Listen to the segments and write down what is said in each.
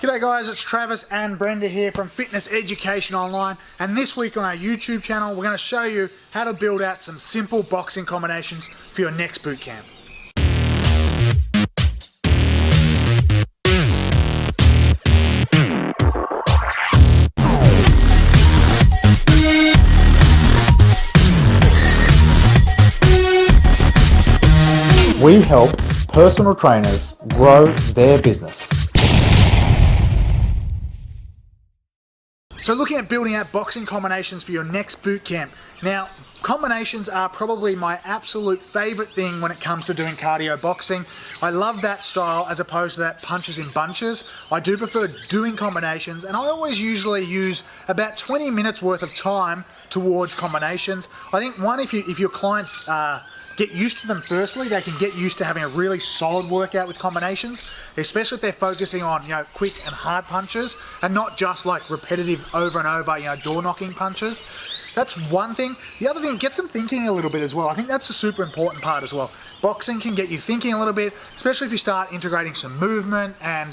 G'day guys, it's Travis and Brenda here from Fitness Education Online, and this week on our YouTube channel we're going to show you how to build out some simple boxing combinations for your next boot camp. We help personal trainers grow their business. So looking at building out boxing combinations for your next boot camp. Now, combinations are probably my absolute favorite thing when it comes to doing cardio boxing. I love that style as opposed to that punches in bunches. I do prefer doing combinations, and I always usually use about 20 minutes worth of time towards combinations. I think one, if your clients get used to them firstly, they can get used to having a really solid workout with combinations, especially if they're focusing on, quick and hard punches and not just like repetitive over and over, door knocking punches. That's one thing. The other thing, get them thinking a little bit as well. I think that's a super important part as well. Boxing can get you thinking a little bit, especially if you start integrating some movement and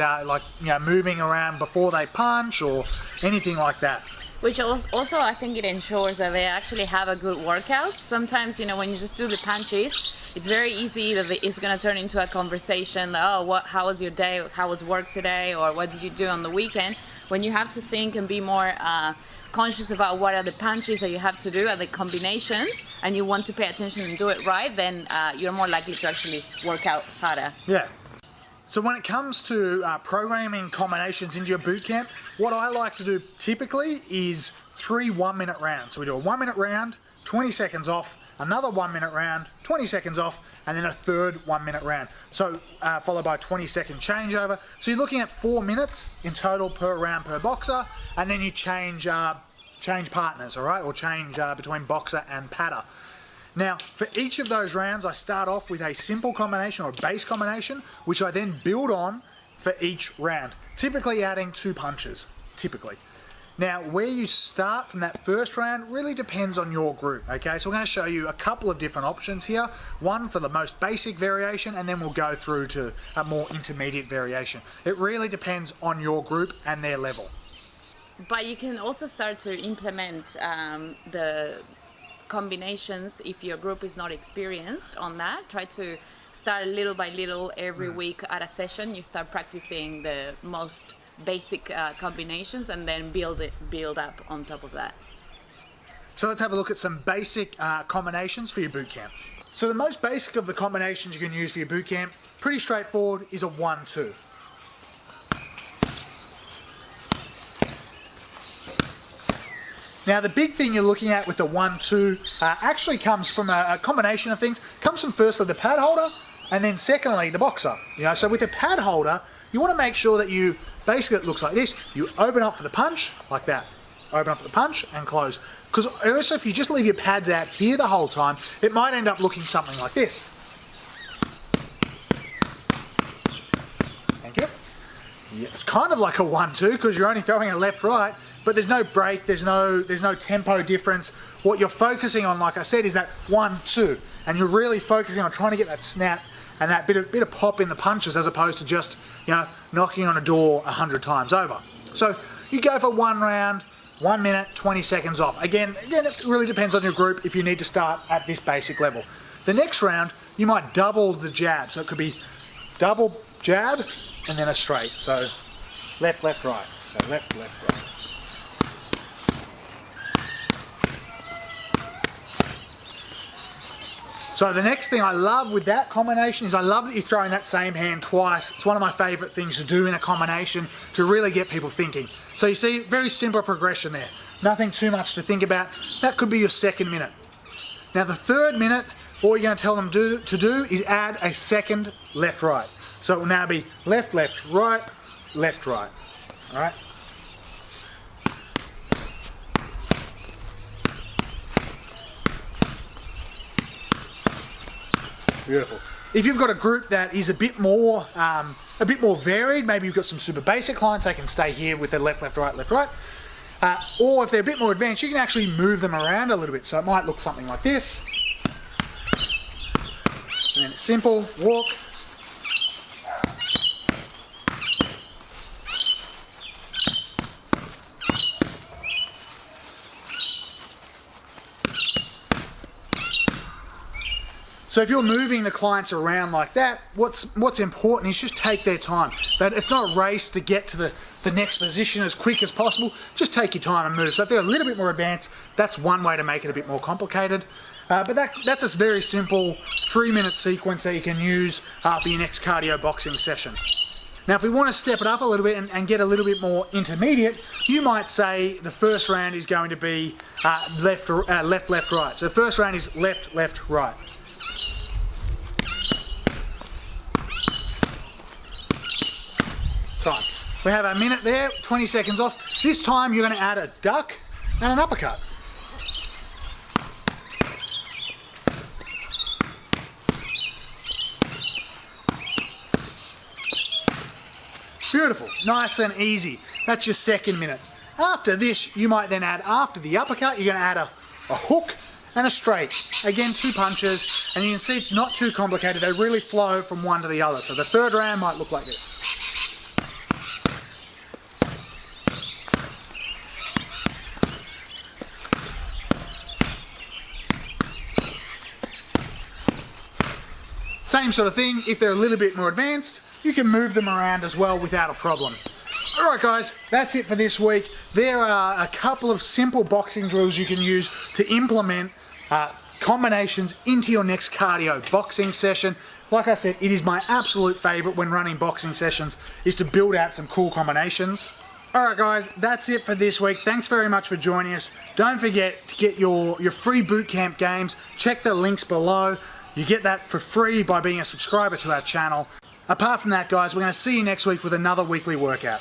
moving around before they punch or anything like that. Which also I think it ensures that they actually have a good workout. Sometimes, when you just do the punches, it's very easy that it's going to turn into a conversation. Oh, how was your day? How was work today? Or what did you do on the weekend? When you have to think and be more conscious about what are the punches that you have to do and the combinations, and you want to pay attention and do it right, then you're more likely to actually work out harder. Yeah. So when it comes to programming combinations into your boot camp, what I like to do typically is 3 1-minute rounds. So we do a 1-minute round, 20 seconds off, another 1-minute round, 20 seconds off, and then a third 1-minute round. So followed by a 20-second changeover. So you're looking at 4 minutes in total per round per boxer, and then you change partners, all right, or change between boxer and patter. Now, for each of those rounds, I start off with a simple combination or a base combination, which I then build on for each round, typically adding 2 punches, typically. Now, where you start from that first round really depends on your group, okay? So we're going to show you a couple of different options here. One for the most basic variation, and then we'll go through to a more intermediate variation. It really depends on your group and their level. But you can also start to implement the combinations if your group is not experienced on that. Try to start little by little every week at a session. You start practicing the most basic combinations and then build up on top of that. So let's have a look at some basic combinations for your boot camp. So the most basic of the combinations you can use for your boot camp, pretty straightforward, is a 1-2. Now the big thing you're looking at with the 1-2 actually comes from a combination of things. Comes from firstly the pad holder, and then secondly the boxer. So with the pad holder, you want to make sure that you basically, it looks like this. You open up for the punch like that. Open up for the punch and close. Because also if you just leave your pads out here the whole time, it might end up looking something like this. Thank you. Yeah, it's kind of like a 1-2 because you're only throwing a left-right, but there's no break, there's no tempo difference. What you're focusing on, like I said, is that 1-2, and you're really focusing on trying to get that snap and that bit of pop in the punches as opposed to just knocking on a door 100 times over. So you go for 1 round, 1 minute, 20 seconds off. Again, it really depends on your group if you need to start at this basic level. The next round, you might double the jab, so it could be double jab and then a straight. So left, left, right. So left, left, right. So the next thing I love with that combination is I love that you're throwing that same hand twice. It's one of my favorite things to do in a combination to really get people thinking. So you see, very simple progression there. Nothing too much to think about. That could be your second minute. Now the third minute, all you're going to tell them to do is add a second left, right. So it will now be left, left, right, left, right. All right? Beautiful. If you've got a group that is a bit more varied, maybe you've got some super basic clients, they can stay here with their left, left, right, left, right. Or if they're a bit more advanced, you can actually move them around a little bit. So it might look something like this. And then it's simple, walk, So if you're moving the clients around like that, what's important is just take their time. That it's not a race to get to the next position as quick as possible. Just take your time and move. So if they're a little bit more advanced, that's one way to make it a bit more complicated. But that's a very simple 3-minute sequence that you can use for your next cardio boxing session. Now, if we want to step it up a little bit and get a little bit more intermediate, you might say the first round is going to be left, left, right. So the first round is left, left, right. Time. We have a minute there, 20 seconds off. This time you're going to add a duck and an uppercut. Beautiful, nice and easy. That's your second minute. After this, you might then add, after the uppercut, you're going to add a hook and a straight. Again, 2 punches, and you can see it's not too complicated. They really flow from one to the other. So the third round might look like this. Same sort of thing, if they're a little bit more advanced, you can move them around as well without a problem. Alright guys, that's it for this week. There are a couple of simple boxing drills you can use to implement combinations into your next cardio boxing session. Like I said, it is my absolute favourite when running boxing sessions, is to build out some cool combinations. Alright guys, that's it for this week. Thanks very much for joining us. Don't forget to get your free bootcamp games. Check the links below. You get that for free by being a subscriber to our channel. Apart from that, guys, we're going to see you next week with another weekly workout.